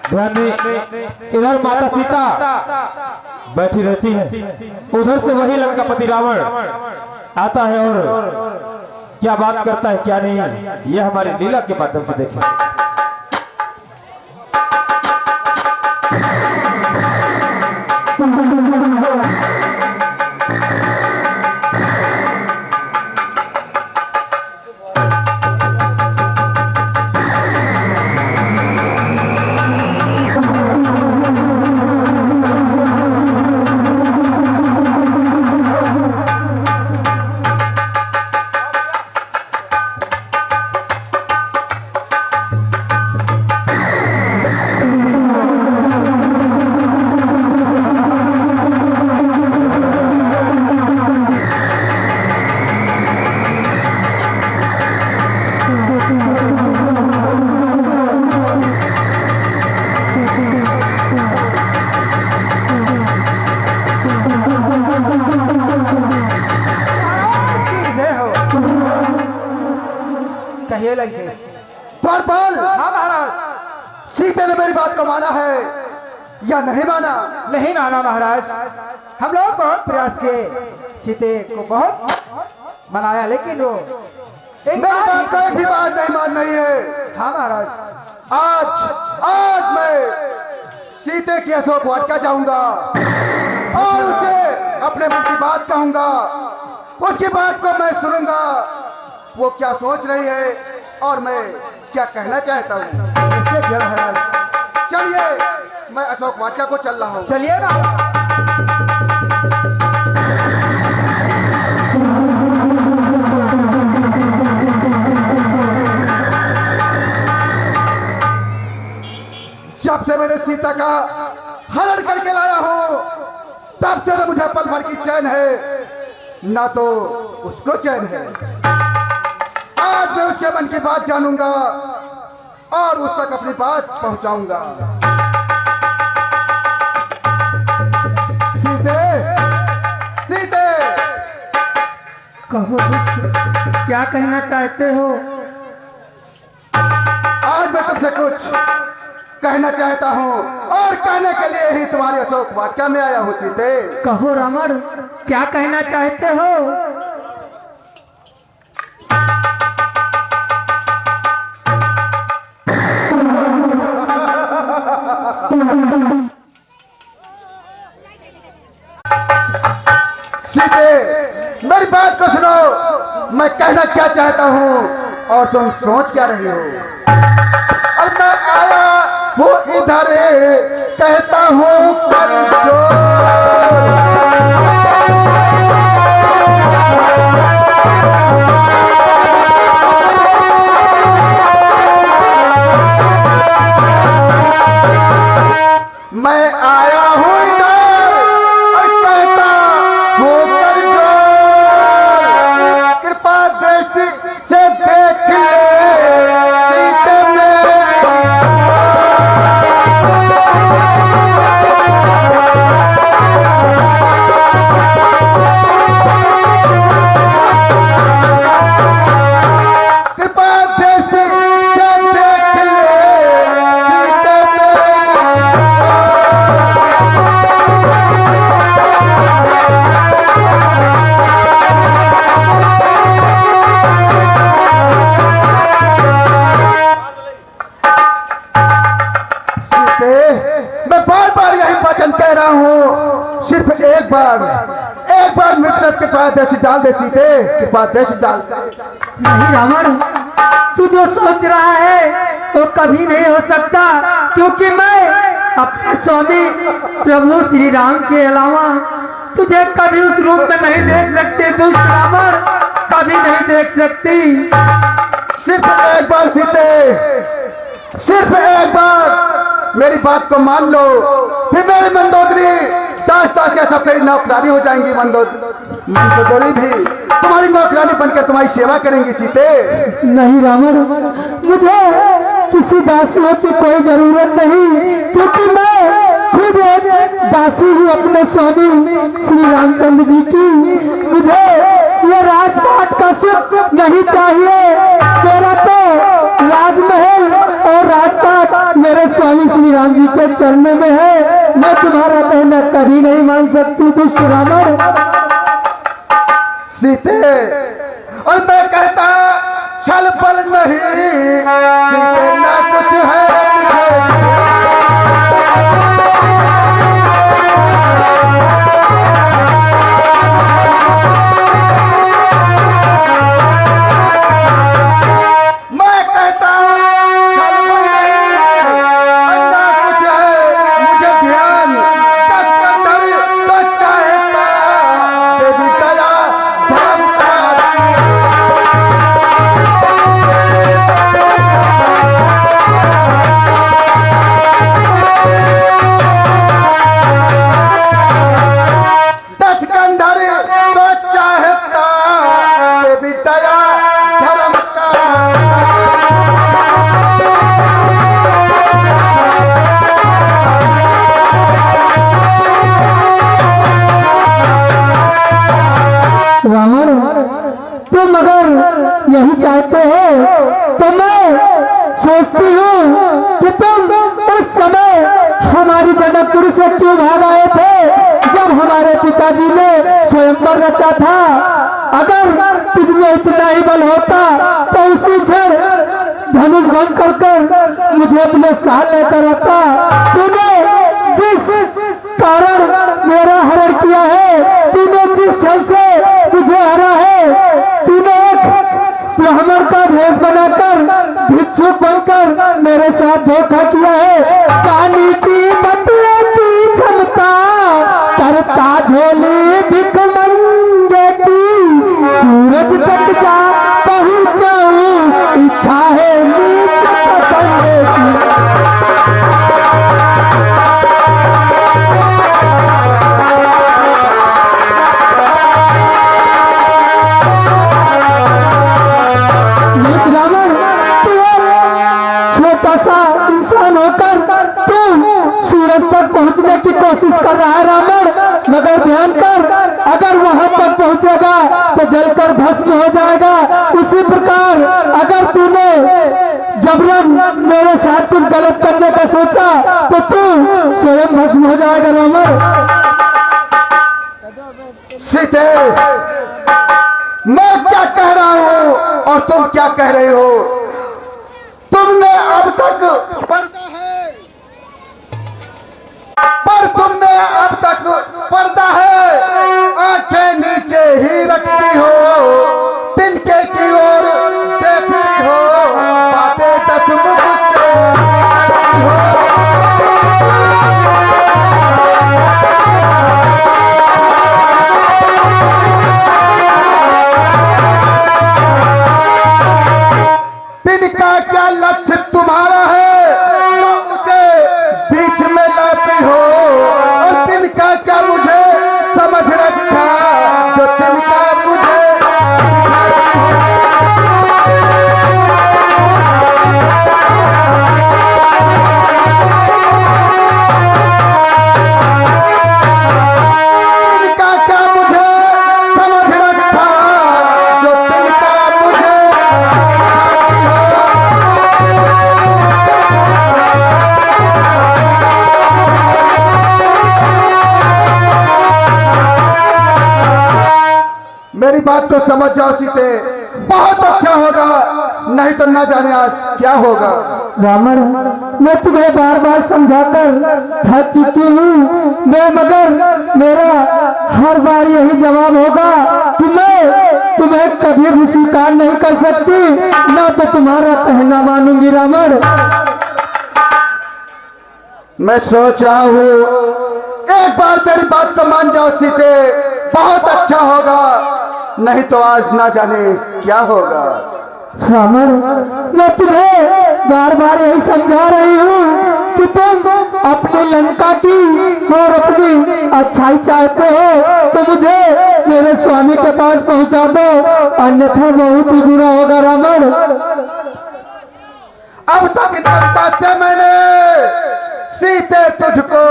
ध्यान दें, इधर माता सीता बैठी रहती है, उधर से वही लंकापति रावण आता है और क्या बात करता है क्या नहीं, यह हमारी लीला के माध्यम से देखें। कहिए लंकेश। द्वारपाल, हाँ महाराज। सीता ने मेरी बात को माना है या नहीं माना? नहीं माना महाराज। हम लोग बहुत प्रयास किए, सीते को बहुत मनाया, लेकिन वो एक बात का एक भी बात नहीं मान रही है। हाँ महाराज। आज मैं सीते की अशोक वाटिका जाऊंगा और उसे अपने मन की बात कहूंगा, उसकी बात को मैं सुनूंगा, वो क्या सोच रही है और मैं क्या कहना चाहता हूँ। इससे क्या महाराज? चलिए, मैं अशोक वाटिका को चल रहा हूँ। चलिए ना। जब से मैंने सीता का हरण करके लाया हूँ, तब से मुझे पल भर की चैन है, ना तो उसको चैन है। आज मैं उसके मन की बात जानूंगा और उस तक अपनी बात पहुंचाऊंगा। सीते, सीते, कहो क्या कहना चाहते हो? आज मैं तुमसे कुछ कहना चाहता हूँ और कहने के लिए ही तुम्हारी अशोक वाटिका में आया हूँ। सीते, कहो रावण, क्या कहना चाहते हो? सीते, मेरी बात को सुनो, मैं कहना क्या चाहता हूँ और तुम सोच क्या रही हो। और मैं आया वो इधर कहता हूँ कर जो। मैं आया हूँ इधर और कहता हूँ कर जो। कृपा दृष्टि से देख ले सीते मेरी। कृपा दृष्टि से देख ले सीते मेरी। मैं बार बार यही वचन कह रहा हूँ, सिर्फ एक बार मित्र के पास देश डाल दे सीते, के पास देश डाल। नहीं रावण, तू जो सोच रहा है वो कभी नहीं हो सकता, क्योंकि मैं अपने स्वामी प्रभु श्री राम के अलावा तुझे कभी उस रूप में नहीं देख सकती। दुष्ट रावण, कभी नहीं देख सकती। सिर्फ एक बार सीते, सिर्फ एक बार मेरी बात को मान लो, फिर मेरी मंदोदरी दास दास क्या सब तेरी नौकरानी हो जाएंगी। मंदोदरी भी तुम्हारी नौकरानी बनकर तुम्हारी सेवा करेंगी। सीते, नहीं रावण, मुझे किसी दासियों की कोई जरूरत नहीं, क्योंकि मैं खुद एक दासी हूँ अपने स्वामी श्री रामचंद्र जी की। मुझे ये राजपाट का सुख नहीं चाहिए, मेरा तो राजमहल और राम जी के चरणों में है। मैं तुम्हारा कहना कभी नहीं मान सकती दुष्ट रावण। सीते, और मैं कहता छल पल नहीं, सीते ना कुछ है मुझे। मैं कहता छल पल नहीं, अन्ना कुछ है मुझे ध्यान। दस कंधर तो चाहता देवी दया धर्म प्राण। दस कंधर तो चाहता देवी दया धर्म का। रावण, तुम अगर यही चाहते हो तो मैं सोचती हूँ कि तुम उस समय हमारी जनकपुर से क्यों भाग आए थे जब हमारे पिताजी ने स्वयंवर रचा था। अगर तुझमें इतना ही बल होता तो उसी क्षण धनुष भंग कर मुझे अपने साथ लेकर आता। तूने जिस कारण मेरा हरण किया है, तूने जिस छल से मुझे हरा है, तूने एक ब्राह्मण का भेष बनाकर भिक्षुक बनकर मेरे साथ धोखा किया है। कानी की बटुए की क्षमता करता झोली भिख मंगे की, सूरज तक जा पहुंचाऊं इच्छा है नीच पकड़ने की। छोटा सा इंसान होकर तू सूरज तक पहुंचने की कोशिश कर रहा है रावण, मगर ध्यान कर, अगर वहां तक पहुंचेगा तो जलकर भस्म हो जाएगा। उसी प्रकार अगर तूने जबरन मेरे साथ कुछ गलत करने का सोचा तो तू स्वयं भस्म हो जाएगा रावण। सीते, मैं क्या कह रहा हूँ और तुम क्या कह रहे हो? तुमने अब तक पर्दा है, पर तुमने अब तक पर्दा है आंखें नीचे ही रखती हो, तिनके की ओर देखती हो, बातें दस मुख से करती हो। तिनका क्या लक्ष्य तुम्हारा है जो उसे बीच में लाती हो, और तिनका क्या मुझे समझ रखा जो तिनका मुझे सिखाती हो। तिनका क्या मुझे समझ रखा जो तिनका मुझे सिखाती हो। मेरी बात को समझ जाओ सीते, बहुत अच्छा होगा, नहीं तो ना जाने आज क्या होगा। रावण, मैं तुम्हें बार बार समझाकर थक चुकी हूँ मैं, मगर मेरा हर बार यही जवाब होगा कि मैं तुम्हें कभी भी स्वीकार नहीं कर सकती, ना तो तुम्हारा कहना मानूंगी रावण। मैं सोच रहा हूँ एक बार मेरी बात को मान जाओ सीते, बहुत अच्छा होगा, नहीं तो आज ना जाने क्या होगा। रावण, मैं तुम्हें बार बार यही समझा रही हूँ कि तुम अपनी लंका की और अपनी अच्छाई चाहते हो तो मुझे मेरे स्वामी के पास पहुँचा दो, अन्यथा बहुत ही बुरा होगा रावण। अब तक जनता से मैंने सीते तुझको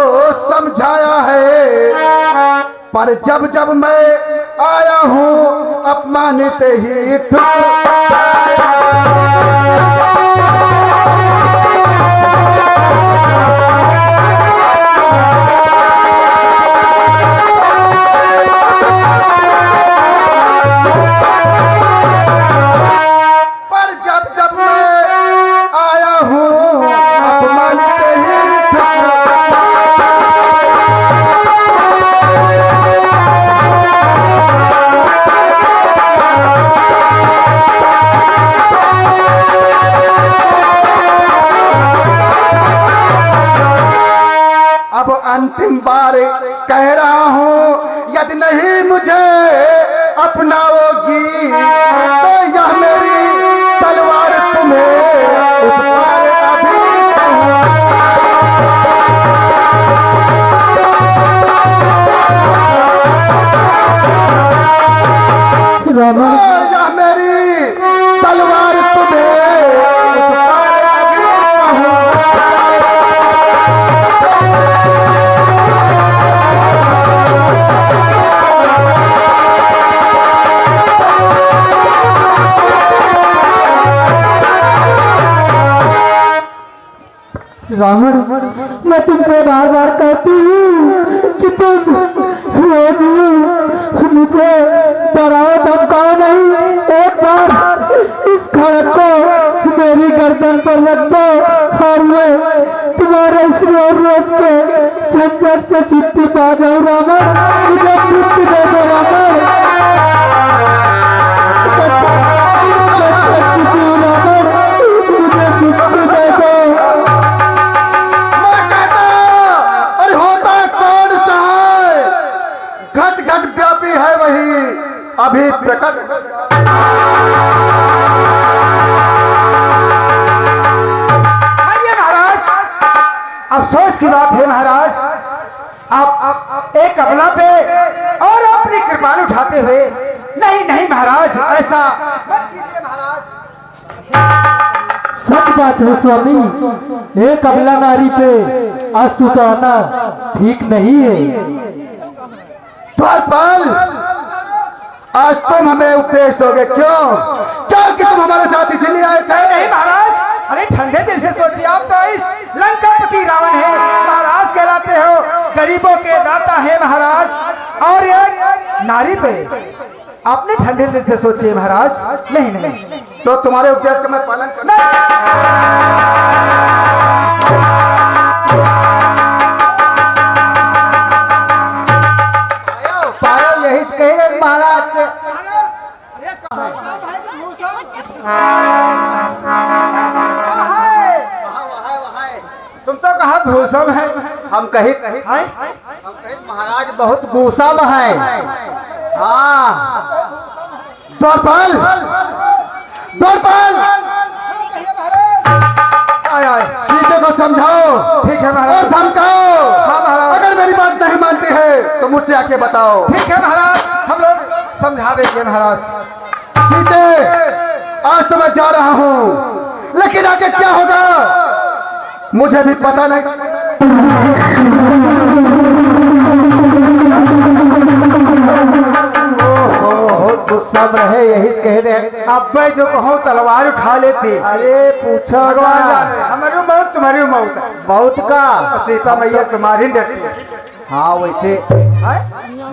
समझाया है, पर जब जब मैं आया हूँ अपमानित ही ठुकराया। अंतिम बार कह रहा हूँ, यदि नहीं मुझे अपनाओगी तो यह मेरी तलवार तुम्हें उस पार अभी रावण यह मेरी तलवार तुम्हें उस पार अभी रावण, मैं तुमसे बार बार कहती हूँ कि तुम रोज ही मुझे डराओ धमकाओ नहीं। एक बार इस खड़क को मेरी गर्दन पर रख दो और मैं तुम्हारे इस रोज रोज के झंझट से छुट्टी पा जाऊँ। रावण, मुझे मुक्ति दे दो रावण। मुझे मुक्ति दे दो। घट घट व्यापी है वही अभी प्रकट। महाराज, अफसोस की बात है महाराज, आप एक अबला पे और अपनी कृपान उठाते हुए, नहीं नहीं महाराज, ऐसा मत कीजिए महाराज। सच बात है स्वामी, एक अबला नारी पे अस्तुत आना ठीक नहीं है। द्वारपाल, आज तुम हमें उपदेश दोगे क्यों? क्योंकि तुम हमारे साथ इसीलिए आए थे। नहीं महाराज, अरे ठंडे दिल से सोचिए, आप तो इस लंकापति रावण है महाराज कहलाते हो, गरीबों के दाता है महाराज, और ये नारी पे आपने ठंडे दिल से सोचिए महाराज। नहीं नहीं, तो तुम्हारे उपदेश का मैं पालन करना। पायल यही कहेंगे महाराज से। तुम तो कहा भूसम है, हम कहीं महाराज बहुत गुस्सा है। हाँ द्वारपाल, द्वारपाल, सीते को समझाओ, ठीक है महाराज, और धमकाओ। हाँ महाराज, अगर मेरी बात नहीं मानती है तो मुझसे आके बताओ। ठीक है महाराज, हम लोग समझा देंगे महाराज। सीते, आज तो मैं जा रहा हूँ, लेकिन आगे क्या होगा मुझे भी पता नहीं। गुस्सा में है यही कह रहे। अब मैं जो कहूँ तलवार उठा लेती। अरे पूछो भगवान जाने, हमारी मौत तुम्हारी मौत है। बहुत का सीता मैया तुम्हारी डरती है। हाँ वैसे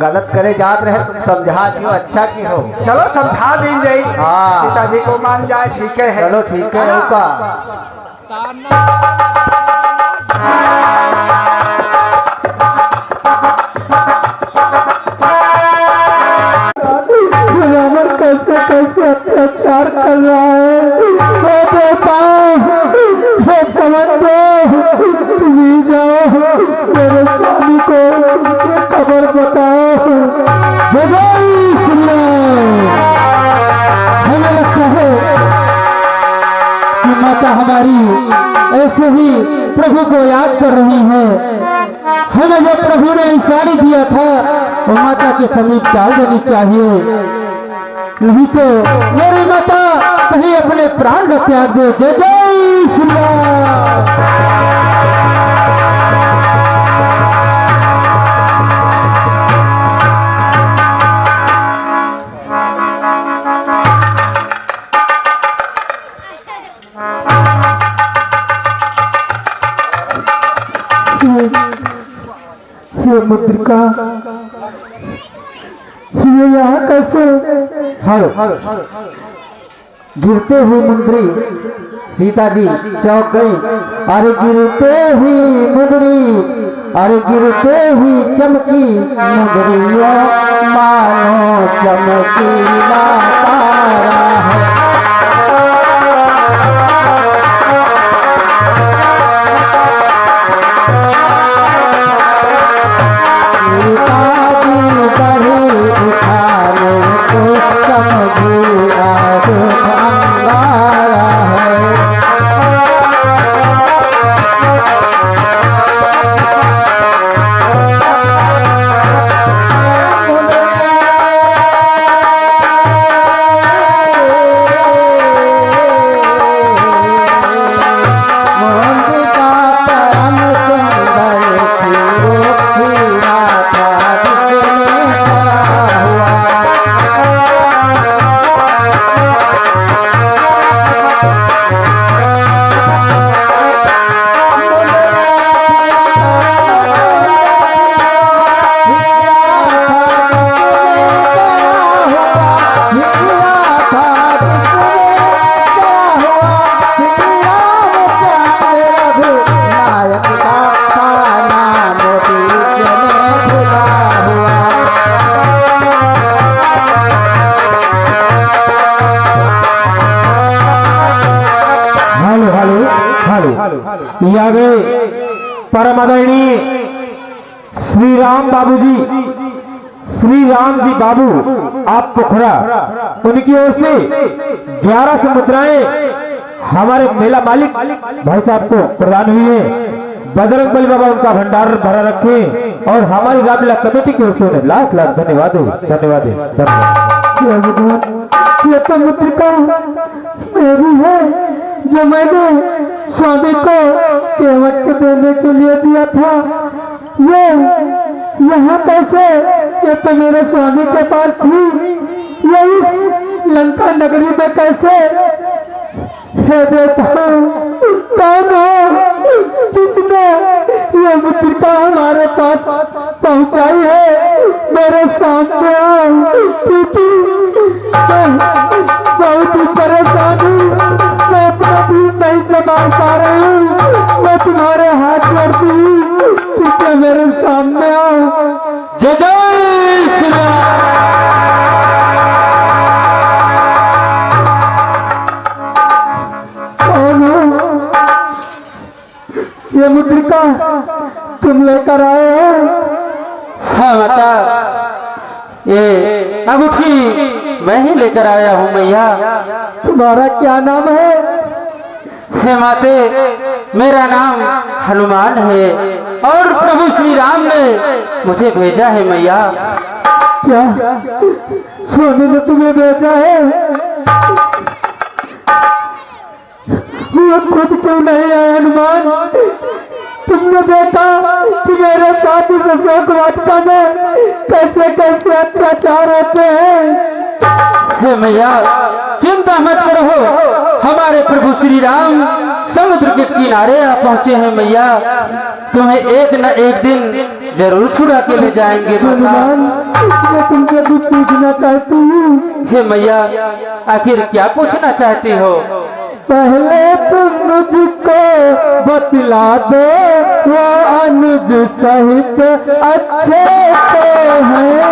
गलत करे जात रहे, तुम समझा क्यों, अच्छा की हो। चलो समझा दी जाए, हाँ। सीता जी को मान जाए, ठीक है। चलो ठीक है का। रावण कैसे कैसे अत्याचार कर रहा है। हे देवता, हे कमंडो, तुम ही जाओ, मेरे स्वामी को ये खबर बताओ। जय श्री राम। हमें लगता है कि माता हमारी ऐसे ही प्रभु को याद कर रही है। हमें जो प्रभु ने निशानी दिया था वो माता के समीप डाल देनी चाहिए, नहीं तो मेरी माता कहीं अपने प्राण न त्याग दे। जय जय श्री राम। ये मुद्रिका, ये यहाँ कैसे? गिरते हुए मुंदरी सीता जी चौंक गई। अरे गिरते हुई मुंदरी, अरे गिरते हुई चमकी मुंदरिया, मानो चमकीला तारा है। सुख अंगारा है। मोंदिका परम सुंदर थी वो हीरा था जिसमें चढ़ा हुआ। नायक का नाम बीच में खुला हुआ। हेलो हेलो हेलो ये आ गए परम आदरणीय श्री राम बाबूजी, श्री राम जी बाबू आप पोखरा, उनकी ओर से 11 से मुद्राएं हमारे मेला मालिक भाई साहब को प्रदान हुई है। बजरंग बली बाबा उनका भंडार भरा रखे और हमारी रामलीला कमेटी की ओर से उन्हें लाख लाख धन्यवाद धन्यवाद धन्यवाद। ये तो मुद्रिका मेरी है जो मैंने स्वामी को केवट के देने के लिए दिया था। ये यहाँ कैसे? ये तो मेरे स्वामी के पास थी, ये इस लंका नगरी में कैसे? हे देवता, कौन है जिसने ये मुद्रिका हमारे पास पहुंचाई है? मेरे सामने आओ, क्योंकि बहुत ही परेशान हूँ, मैं अपना दिल नहीं संभाल पा रही हूँ। मैं तुम्हारे हाथ जोड़ती हूँ, क्योंकि मेरे सामने आओ। जय जय श्री राम। कौन हो? ये मुद्रिका तुम लेकर आए हो? हाँ माता, ये अंगूठी मैं ही लेकर आया हूँ मैया। तुम्हारा क्या नाम है? हे माते, मेरा नाम हनुमान है और प्रभु श्री राम ने मुझे भेजा है मैया। क्या स्वामी ने तुम्हें भेजा है? वो खुद क्यों नहीं आए हनुमान? तुमने देखा कि मेरे साथ इस अशोक वाटिका में कैसे कैसे अत्याचार होते हैं। हे मैया, चिंता मत करो, हमारे प्रभु श्री राम समुद्र के किनारे आ पहुँचे हैं मैया। तुम्हें एक न एक दिन जरूर छुड़ा के ले जाएंगे हनुमान, मैं तुमसे कुछ पूछना चाहती हूँ। हे मैया, आखिर क्या पूछना चाहती हो? पहले तुम मुझको बतला दो, वो अनुज सहित अच्छे तो हैं।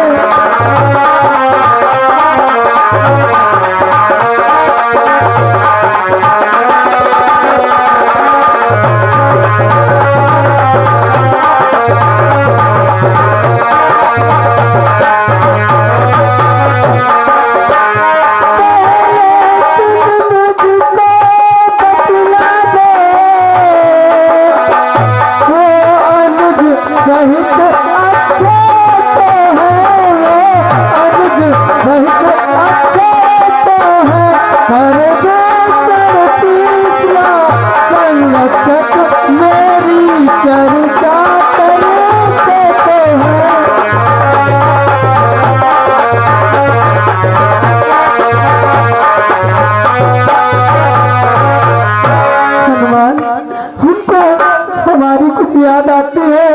याद आती है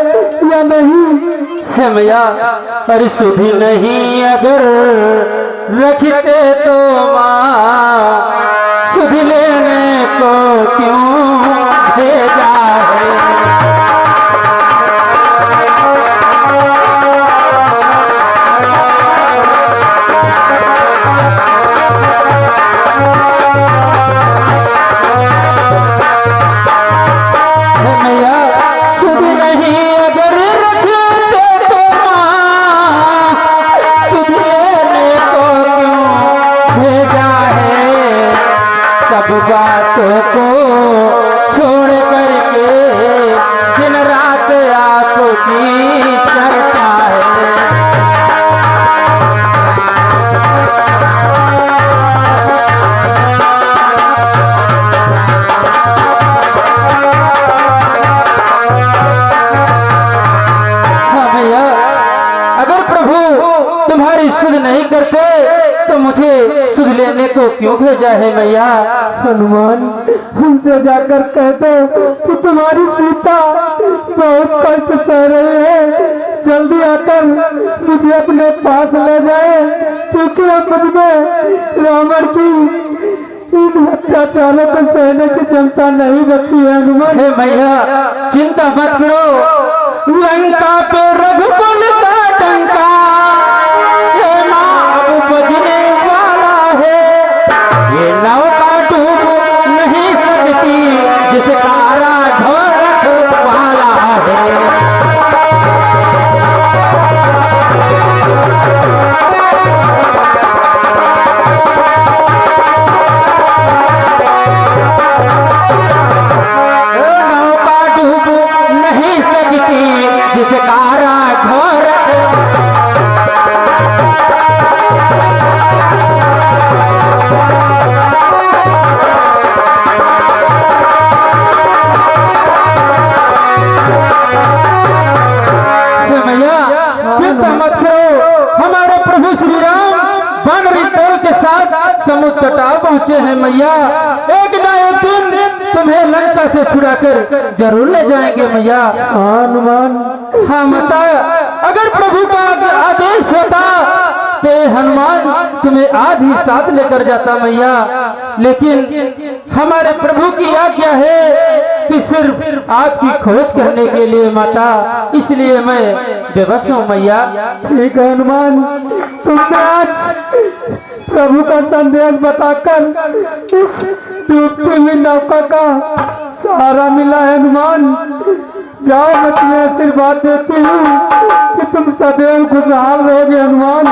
या नहीं? है मैया, अरे सुधी नहीं अगर रखते तो माँ, सुधी लेने को क्यों भेजा है? हे लेने को क्यों भेजा है मैया? हनुमान, उनसे जाकर कह दो कि तुम्हारी सीता बहुत कष्ट सह रही है, जल्दी आकर मुझे अपने पास ले जाए, क्योंकि अब मुझमें रावण की इन अत्याचारों को सहने की क्षमता नहीं बची है। हनुमान, हे मैया चिंता मत करो, लंका पे रघुकुल का डंका ये नाव बजने वाला है, ये नौका डूब नहीं सकती जिसका घोर वाला है। नौका डूब नहीं सकती जिसका घोर मैया चिंता मत करो, हमारे प्रभु श्री राम वानरी दल के साथ समुद्र तटाव पहुँचे हैं मैया। एक न एक दिन तुम्हें लंका से छुड़ाकर जरूर ले जाएंगे मैया। हनुमान, हाँ माता, अगर प्रभु का आदेश होता तो हनुमान तुम्हें आज ही साथ लेकर जाता मैया, लेकिन हमारे प्रभु की आज्ञा है कि सिर्फ आपकी खोज करने के लिए माता, इसलिए मैं बेबस हूँ मैया। ठीक है हनुमान, तुमने आज प्रभु का संदेश बताकर इस डूबती हुई नौका का सहारा मिला है। हनुमान, जाओ, मैं तुम्हें आशीर्वाद देती हूँ कि तुम सदैव खुशहाल रहोगे। हनुमान,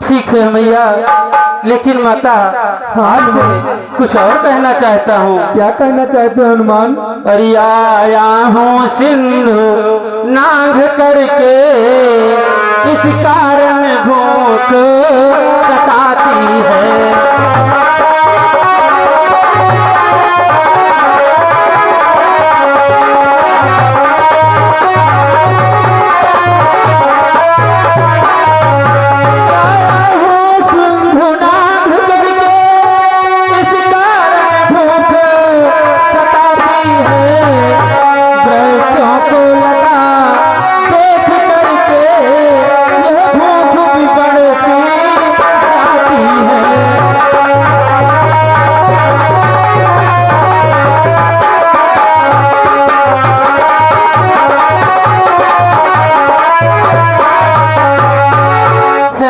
ठीक है मैया, लेकिन माता आज मैं कुछ और कहना चाहता हूँ। क्या कहना चाहते हो हनुमान? अरे आया हूँ सिंधु नाग करके, इस कारण भूख सताती है।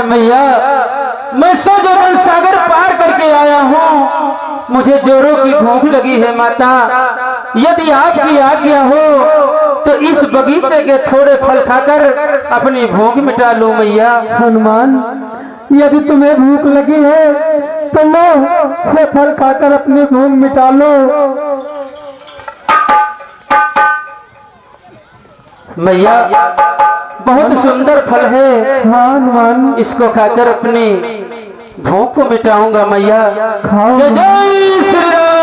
मैया मैं सौजोधन सागर पार करके आया हूँ, मुझे जोरों की भूख लगी है माता। यदि आपकी आज्ञा हो तो इस बगीचे के थोड़े फल खाकर अपनी भूख मिटा लूं मैया। हनुमान, यदि तुम्हें भूख लगी है तो लो, ये फल खाकर अपनी भूख मिटा लो। मैया बहुत सुंदर फल है, हाँ हनुमान, इसको खाकर अपनी भूख को मिटाऊंगा मैया। खाओ। जय जय श्री राम।